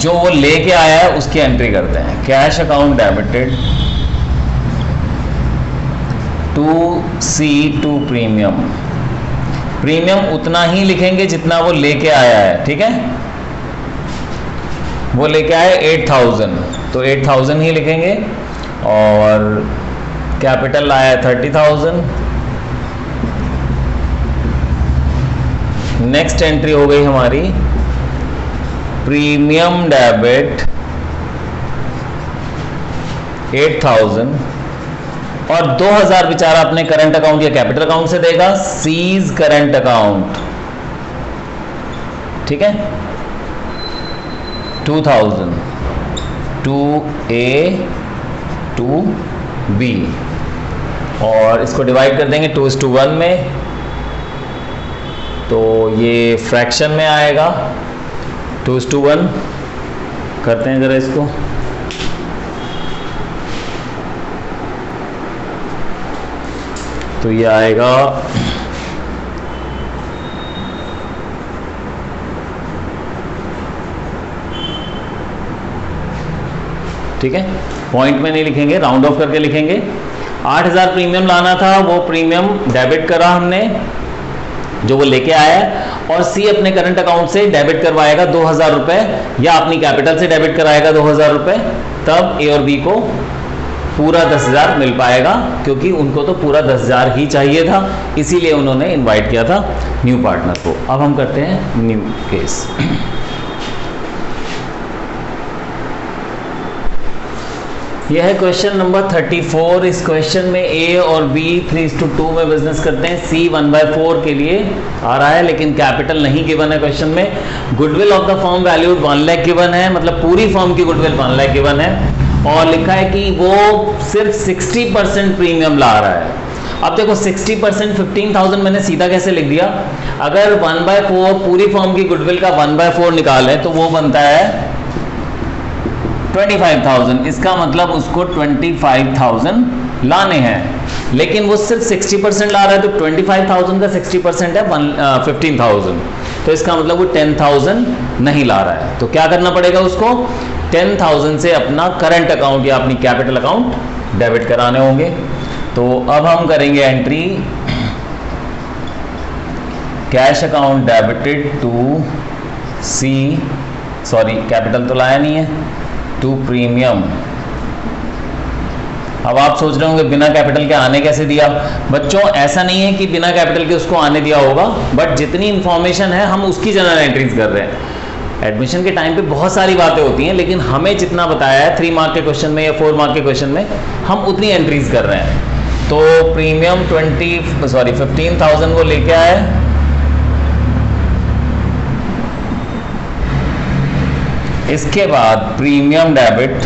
जो वो लेके आया है उसकी एंट्री करते हैं। Cash account debited to C to premium. Premium उतना ही लिखेंगे जितना वो लेके आया है, ठीक है। वो लेके आया 8,000, तो 8,000 ही लिखेंगे, और कैपिटल आया 30,000। नेक्स्ट एंट्री हो गई हमारी प्रीमियम डेबिट 8,000, और 2,000 बेचारा अपने करंट अकाउंट या कैपिटल अकाउंट से देगा, सीज करंट अकाउंट, ठीक है। 2,000 टू ए टू बी, और इसको डिवाइड कर देंगे 2:1 में, तो ये फ्रैक्शन में आएगा 2:1। करते हैं जरा इसको, तो ये आएगा ठीक है, पॉइंट में नहीं लिखेंगे, राउंड ऑफ करके लिखेंगे। 8,000 प्रीमियम लाना था, वो प्रीमियम डेबिट करा हमने जो वो लेके आया है, और सी अपने करंट अकाउंट से डेबिट करवाएगा 2,000 रुपए, या अपनी कैपिटल से डेबिट कराएगा 2,000 रुपए, तब ए और बी को पूरा 10,000 मिल पाएगा, क्योंकि उनको तो पूरा 10,000 ही चाहिए था, इसीलिए उन्होंने इनवाइट किया था न्यू पार्टनर को। अब हम करते हैं न्यू केस। यह है क्वेश्चन नंबर 34। इस क्वेश्चन में ए और बी 3:2 में बिजनेस करते हैं। सी 1/4 के लिए आ रहा है, लेकिन कैपिटल नहीं गिवन है क्वेश्चन में। Goodwill of the firm valued 1 lakh given है, मतलब पूरी फर्म की गुडविल 1 लाख गिवन है, और लिखा है कि वो सिर्फ 60% प्रीमियम ला रहा है। अब देखो 60% 15,000 मैंने सीधा कैसे लिख दिया, अगर 1/4 पूरी फर्म की गुडविल का 1/4 निकालें तो वो बनता है 25,000। इसका मतलब उसको 25,000 लाने हैं, लेकिन वो सिर्फ 60% ला रहा है, तो 25,000 का 60% है 15,000, तो इसका मतलब वो 10,000 नहीं ला रहा है। तो क्या करना पड़ेगा उसको, 10,000 से अपना करंट अकाउंट या अपनी कैपिटल अकाउंट डेबिट कराने होंगे। तो अब हम करेंगे entry, cash account debited to C, sorry capital तो लाया नहीं है, टू प्रीमियम। अब आप सोच रहे होंगे बिना कैपिटल के आने कैसे दिया। बच्चों ऐसा नहीं है कि बिना कैपिटल के उसको आने दिया होगा, बट जितनी इंफॉर्मेशन है हम उसकी जनरल एंट्रीज कर रहे हैं। एडमिशन के टाइम पे बहुत सारी बातें होती हैं, लेकिन हमें जितना बताया है 3 मार्क के क्वेश्चन में या 4 मार्क के क्वेश्चन में, हम उतनी एंट्रीज कर रहे हैं। तो प्रीमियम 15,000 वो लेके आए, इसके बाद premium debit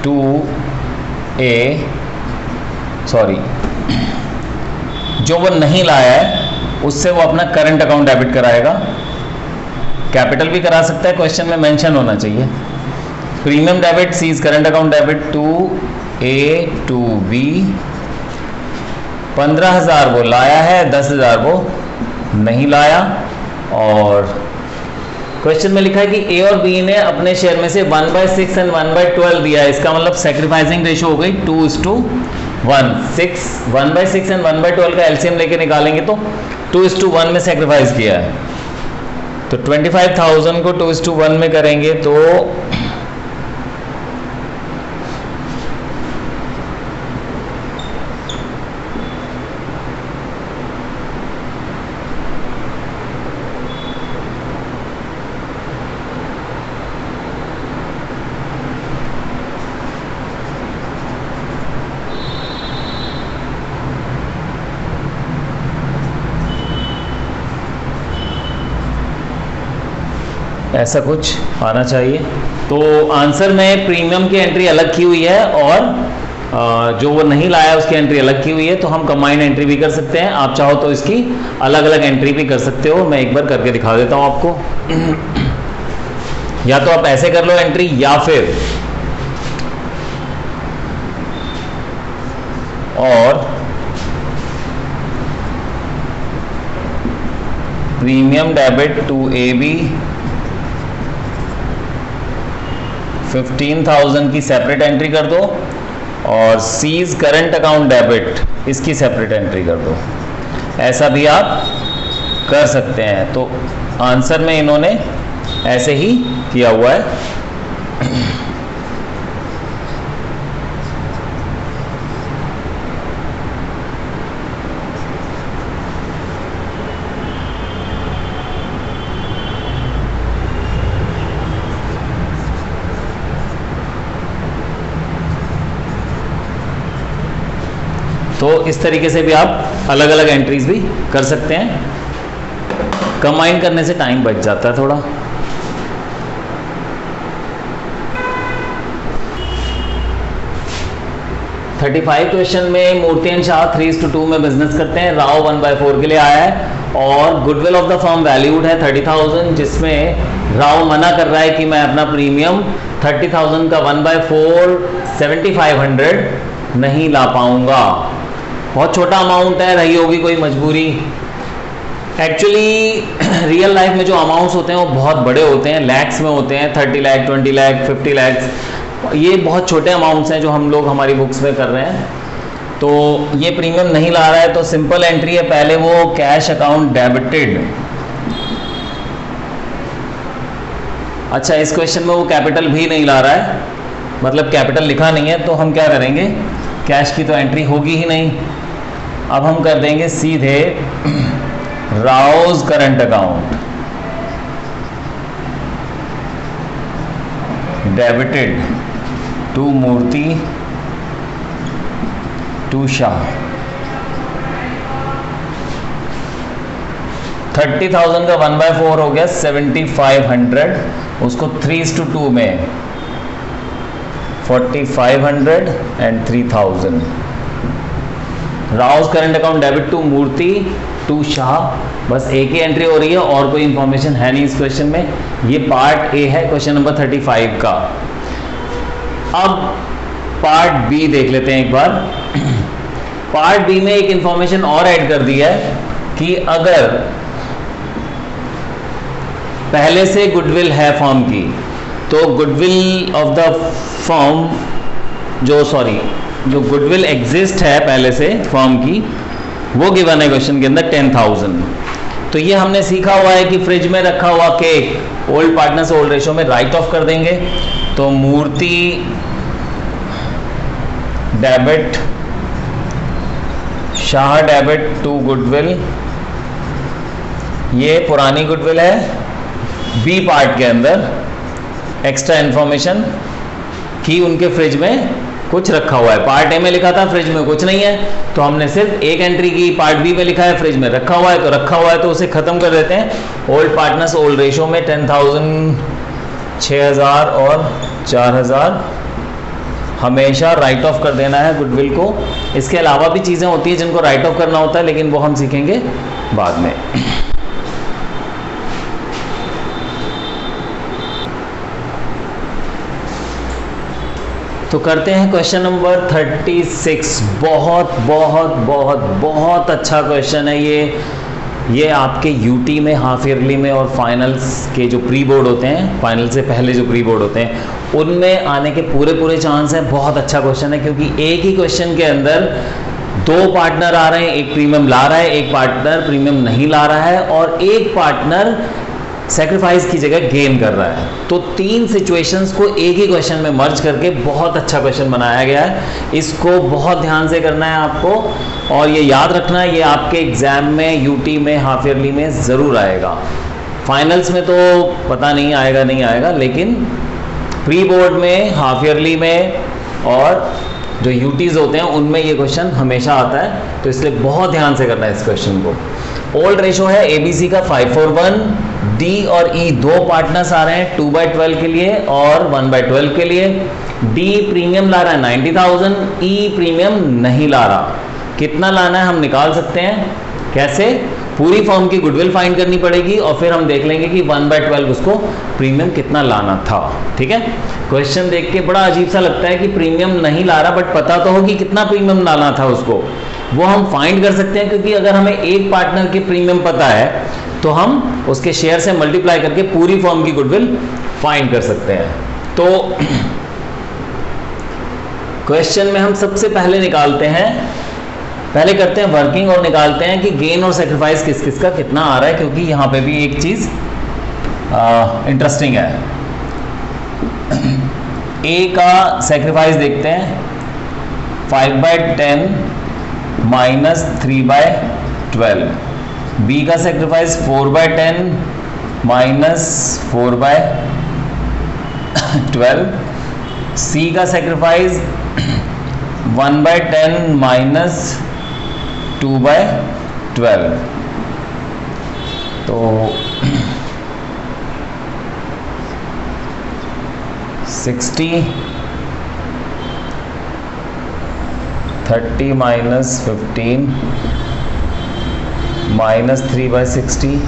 to A, sorry जो वो नहीं लाया है उससे वो अपना करंट अकाउंट डेबिट कराएगा। कैपिटल भी करा सकता है, क्वेश्चन में मेंशन होना चाहिए। Premium debit C's current account debit to A to B. 15,000 वो लाया है, 10,000 वो नहीं लाया। और क्वेश्चन में लिखा है कि ए और बी ने अपने शेयर में से 1/6 एंड 1/12 दिया है। इसका मतलब सेक्रीफाइसिंग रेशियो हो गई 2:1। 1/6 एंड 1/12 का एलसीएम लेके निकालेंगे तो 2:1 में सेक्रीफाइस किया है। तो 25,000 को 2:1 में करेंगे तो ऐसा कुछ आना चाहिए। तो आंसर में प्रीमियम की एंट्री अलग की हुई है और जो वो नहीं लाया उसकी एंट्री अलग की हुई है, तो हम कंबाइंड एंट्री भी कर सकते हैं। आप चाहो तो इसकी अलग अलग एंट्री भी कर सकते हो। मैं एक बार करके दिखा देता हूं आपको। या तो आप ऐसे कर लो एंट्री, या फिर और premium debit to A B 15,000 की सेपरेट एंट्री कर दो, और सीज करंट अकाउंट डेबिट इसकी सेपरेट एंट्री कर दो। ऐसा भी आप कर सकते हैं। तो आंसर में इन्होंने ऐसे ही किया हुआ है। तो इस तरीके से भी आप अलग अलग एंट्रीज भी कर सकते हैं। कंबाइन करने से टाइम बच जाता है थोड़ा। क्वेश्चन में मूर्ति एंड शाह 3:2 में बिजनेस करते हैं। राव 1/4 के लिए आया है और goodwill of the firm valued है 30,000, जिसमें राव मना कर रहा है कि मैं अपना प्रीमियम 30,000 का 1/4 7,500 नहीं ला पाऊंगा। बहुत छोटा अमाउंट है, रही होगी कोई मजबूरी। एक्चुअली रियल लाइफ में जो अमाउंट्स होते हैं वो बहुत बड़े होते हैं, लैक्स में होते हैं, 30 लाख 20 लाख 50 लाख। ये बहुत छोटे अमाउंट्स हैं जो हम लोग हमारी बुक्स में कर रहे हैं। तो ये प्रीमियम नहीं ला रहा है, तो सिंपल एंट्री है, पहले वो कैश अकाउंट डेबिटेड। अच्छा, इस क्वेश्चन में वो कैपिटल भी नहीं ला रहा है, मतलब कैपिटल लिखा नहीं है, तो हम क्या करेंगे, कैश की तो एंट्री होगी ही नहीं। अब हम कर देंगे सीधे राउज current account. Debited to Murthy to Shah. 30,000 का 1/4 हो गया 7,500, उसको 3:2 में 4,500 एंड 3,000। राउस current account debit to Murthy to Shah. बस एक ही एंट्री हो रही है और कोई इंफॉर्मेशन है नहीं इस क्वेश्चन में। ये पार्ट ए है क्वेश्चन नंबर 35 का। अब पार्ट बी देख लेते हैं एक बार। पार्ट बी में एक इंफॉर्मेशन और ऐड कर दी है कि अगर पहले से गुडविल है फॉर्म की, तो गुडविल ऑफ द फॉर्म जो गुडविल एग्जिस्ट है पहले से फॉर्म की, वो गिवन है क्वेश्चन के अंदर 10,000। तो ये हमने सीखा हुआ है कि फ्रिज में रखा हुआ केक ओल्ड पार्टनर से ओल्ड रेशो में राइट ऑफ कर देंगे। तो Murthy debit, Shah debit to goodwill, ये पुरानी गुडविल है। बी पार्ट के अंदर एक्स्ट्रा इंफॉर्मेशन कि उनके फ्रिज में कुछ रखा हुआ है। पार्ट ए में लिखा था फ्रिज में कुछ नहीं है, तो हमने सिर्फ एक एंट्री की। पार्ट बी में लिखा है फ्रिज में रखा हुआ है, तो रखा हुआ है तो उसे खत्म कर देते हैं। ओल्ड पार्टनर्स ओल्ड रेशो में 10,000, 6,000 और 4,000 हमेशा राइट ऑफ कर देना है गुडविल को। इसके अलावा भी चीज़ें होती हैं जिनको राइट ऑफ करना होता है, लेकिन वो हम सीखेंगे बाद में। तो करते हैं क्वेश्चन नंबर 36। बहुत बहुत बहुत बहुत अच्छा क्वेश्चन है ये आपके यूटी में, हाफ ईयरली में और फाइनल्स के जो प्री बोर्ड होते हैं, फाइनल से पहले जो प्री बोर्ड होते हैं, उनमें आने के पूरे चांस हैं। बहुत अच्छा क्वेश्चन है क्योंकि एक ही क्वेश्चन के अंदर दो पार्टनर आ रहे हैं, एक प्रीमियम ला रहा है, एक पार्टनर प्रीमियम नहीं ला रहा है, और एक पार्टनर सेक्रीफाइस की जगह गेन कर रहा है। तो तीन सिचुएशंस को एक ही क्वेश्चन में मर्ज करके बहुत अच्छा क्वेश्चन बनाया गया है। इसको बहुत ध्यान से करना है आपको, और ये याद रखना है, ये आपके एग्जाम में, यूटी में, हाफ ईयरली में ज़रूर आएगा। फाइनल्स में तो पता नहीं आएगा नहीं आएगा, लेकिन प्री बोर्ड में, हाफ ईयरली में और जो यूटीज़ होते हैं उनमें ये क्वेश्चन हमेशा आता है। तो इसलिए बहुत ध्यान से करना है इस क्वेश्चन को। ओल्ड रेशो है एबीसी का 5:1। डी और ई दो पार्टनर्स आ रहे हैं 2/12 के लिए और 1/12 के लिए। डी प्रीमियम ला रहा है 90,000, ई प्रीमियम नहीं ला रहा। कितना लाना है हम निकाल सकते हैं। कैसे? पूरी फॉर्म की गुडविल फाइंड करनी पड़ेगी और फिर हम देख लेंगे कि 1/12 उसको प्रीमियम कितना लाना था। ठीक है। क्वेश्चन देख के बड़ा अजीब सा लगता है कि प्रीमियम नहीं ला रहा, बट पता तो हो कि कितना प्रीमियम लाना था उसको, वो हम फाइंड कर सकते हैं। क्योंकि अगर हमें एक पार्टनर के प्रीमियम पता है तो हम उसके शेयर से मल्टीप्लाई करके पूरी फॉर्म की गुडविल फाइंड कर सकते हैं। तो क्वेश्चन में हम सबसे पहले निकालते हैं, पहले करते हैं वर्किंग और निकालते हैं कि गेन और सेक्रीफाइस किस किस का कितना आ रहा है, क्योंकि यहाँ पे भी एक चीज़ इंटरेस्टिंग है। ए का सेक्रीफाइस देखते हैं 5/10 माइनस 3/12। बी का सेक्रीफाइस 4/10 माइनस 4/12। सी का सेक्रीफाइस 1/10 माइनस 2/12। तो 60, 30 माइनस 15 माइनस 3/60,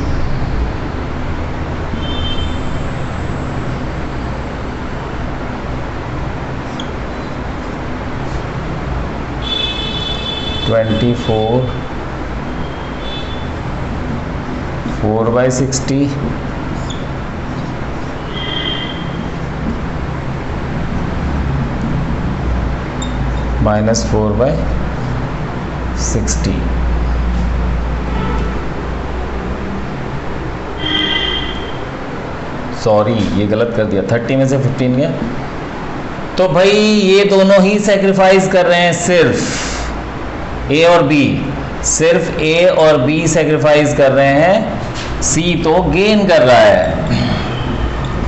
(24) 4/60 माइनस 4/60। सॉरी, ये गलत कर दिया, 30 में से 15 गया। तो भाई ये दोनों ही सेक्रीफाइस कर रहे हैं, सिर्फ ए और बी, सिर्फ ए और बी सेक्रीफाइस कर रहे हैं। सी तो गेन कर रहा है।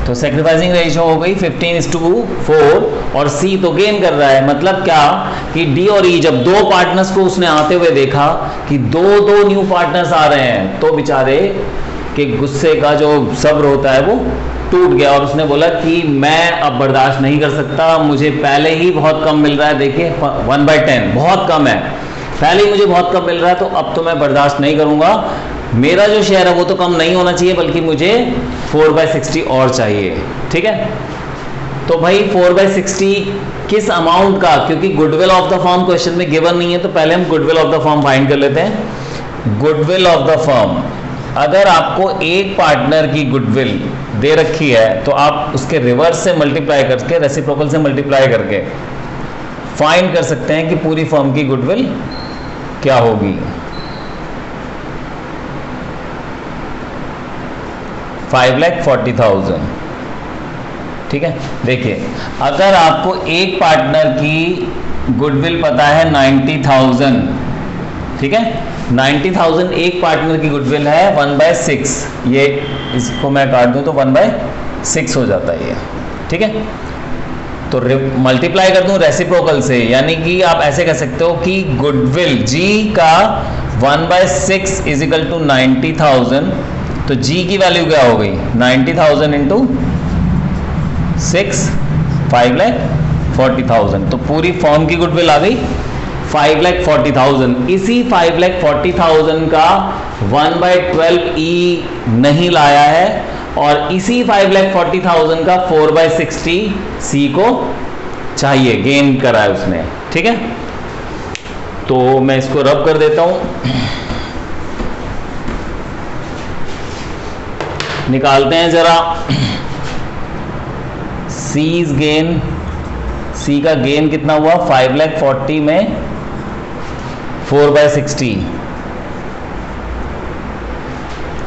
तो सेक्रीफाइसिंग रेशियो हो गई 15:4 और सी तो गेन कर रहा है। मतलब क्या कि डी और ई जब दो पार्टनर्स को उसने आते हुए देखा कि दो दो न्यू पार्टनर्स आ रहे हैं तो बेचारे के गुस्से का जो सब्र होता है वो टूट गया और उसने बोला कि मैं अब बर्दाश्त नहीं कर सकता, मुझे पहले ही बहुत कम मिल रहा है, देखिए 1/10 बहुत कम है, पहले ही मुझे बहुत कम मिल रहा है, तो अब तो मैं बर्दाश्त नहीं करूंगा, मेरा जो शेयर है वो तो कम नहीं होना चाहिए बल्कि मुझे 4/60 और चाहिए। ठीक है, तो भाई 4/60 किस अमाउंट का, क्योंकि goodwill of the firm question में गिवन नहीं है तो पहले हम goodwill of the firm find कर लेते हैं। गुडविल ऑफ द फर्म, अगर आपको एक पार्टनर की गुडविल दे रखी है तो आप उसके रिवर्स से मल्टीप्लाई करके, रेसिप्रोकल से मल्टीप्लाई करके फाइंड कर सकते हैं कि पूरी फर्म की गुडविल क्या होगी। 5,40,000। ठीक है, देखिए अगर आपको एक पार्टनर की गुडविल पता है 90,000, ठीक है, 90,000 एक पार्टनर की गुडविल है 1/6, ये इसको मैं काट दूं तो 1/6 हो जाता है ये। ठीक है, तो मल्टीप्लाई कर दूं रेसिप्रोकल से, यानी कि आप ऐसे कह सकते हो कि गुडविल जी का 1/6 इज इक्वल टू 90,000, तो जी की वैल्यू क्या हो गई 90,000 इंटू 6, 5,40,000, तो पूरी फर्म की गुडविल आ गई 5,40,000। इसी 5,40,000 का 1/12 ई नहीं लाया है और इसी 5,40,000 का 4/60 सी को चाहिए, गेन करा है उसने। ठीक है, तो मैं इसको रब कर देता हूं, निकालते हैं जरा। सीज गेन, सी का गेन कितना हुआ 5,40,000 में 4/60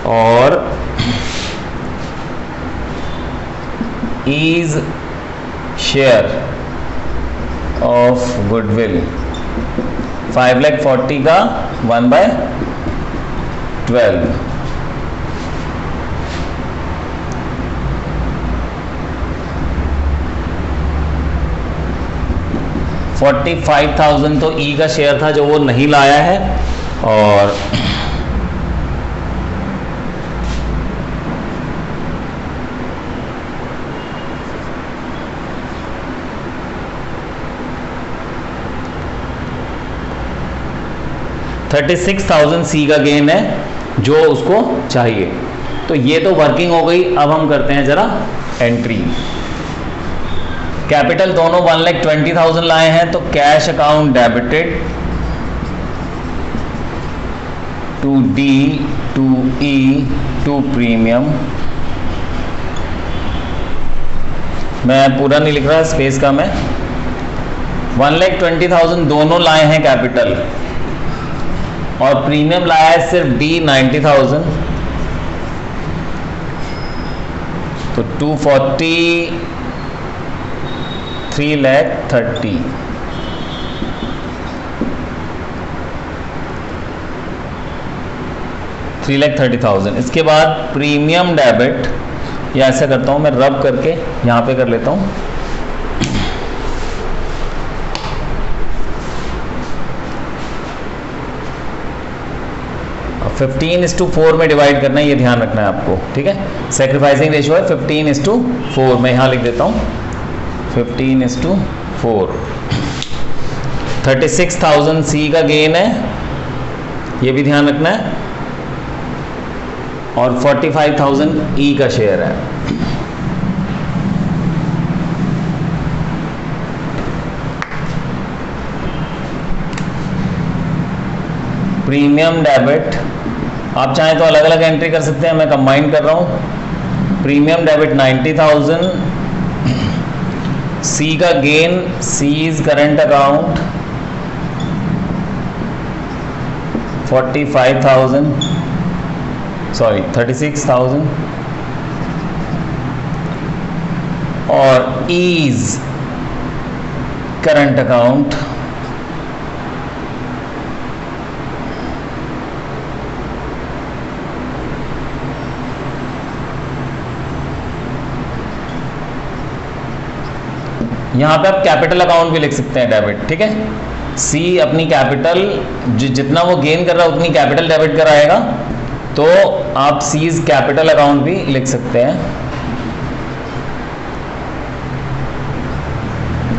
और ईज शेयर ऑफ गुडविल 5,40,000 का 1/12, $45,000 तो ई का शेयर था जो वो नहीं लाया है और $36,000 सी का गेन है जो उसको चाहिए। तो ये तो वर्किंग हो गई। अब हम करते हैं जरा एंट्री। कैपिटल दोनों 1,20,000 लाए हैं तो cash account debited to D to E to premium. मैं पूरा नहीं लिख रहा, स्पेस का मैं 1,20,000 दोनों लाए हैं कैपिटल और प्रीमियम लाया है सिर्फ डी 90,000, तो 240 3,30,000। इसके बाद प्रीमियम डेबिट, या ऐसा करता हूं मैं रब करके यहां पे कर लेता हूं, अब 15:4 में डिवाइड करना है, ये ध्यान रखना है आपको। ठीक है, सेक्रीफाइसिंग रेशियो है 15:4, मैं यहां लिख देता हूं 15:4। 36,000 सी का गेन है, ये भी ध्यान रखना है, और 45,000 ई का शेयर है। प्रीमियम डेबिट आप चाहें तो अलग अलग एंट्री कर सकते हैं, मैं कंबाइन कर रहा हूं। प्रीमियम डेबिट 90,000, सी का gain, C is current account 45,000, sorry 36,000, और ईज करंट अकाउंट 45,000। यहाँ पे आप कैपिटल अकाउंट भी लिख सकते हैं डेबिट, ठीक है। सी अपनी कैपिटल जितना वो गेन कर रहा है उतनी कैपिटल डेबिट कराएगा, तो आप सीज कैपिटल अकाउंट भी लिख सकते हैं।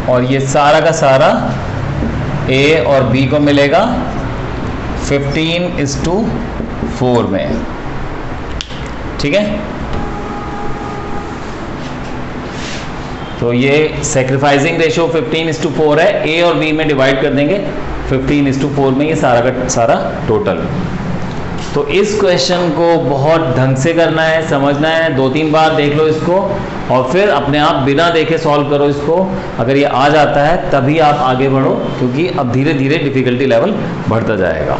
और ये सारा का सारा ए और बी को मिलेगा 15:4 में, ठीक है। तो ये सेक्रीफाइसिंग रेशियो 15:4 है, ए और बी में डिवाइड कर देंगे 15:4 में, ये सारा का सारा टोटल। तो इस क्वेश्चन को बहुत ढंग से करना है, समझना है, 2-3 बार देख लो इसको और फिर अपने आप बिना देखे सॉल्व करो इसको। अगर ये आ जाता है तभी आप आगे बढ़ो, क्योंकि अब धीरे धीरे डिफिकल्टी लेवल बढ़ता जाएगा।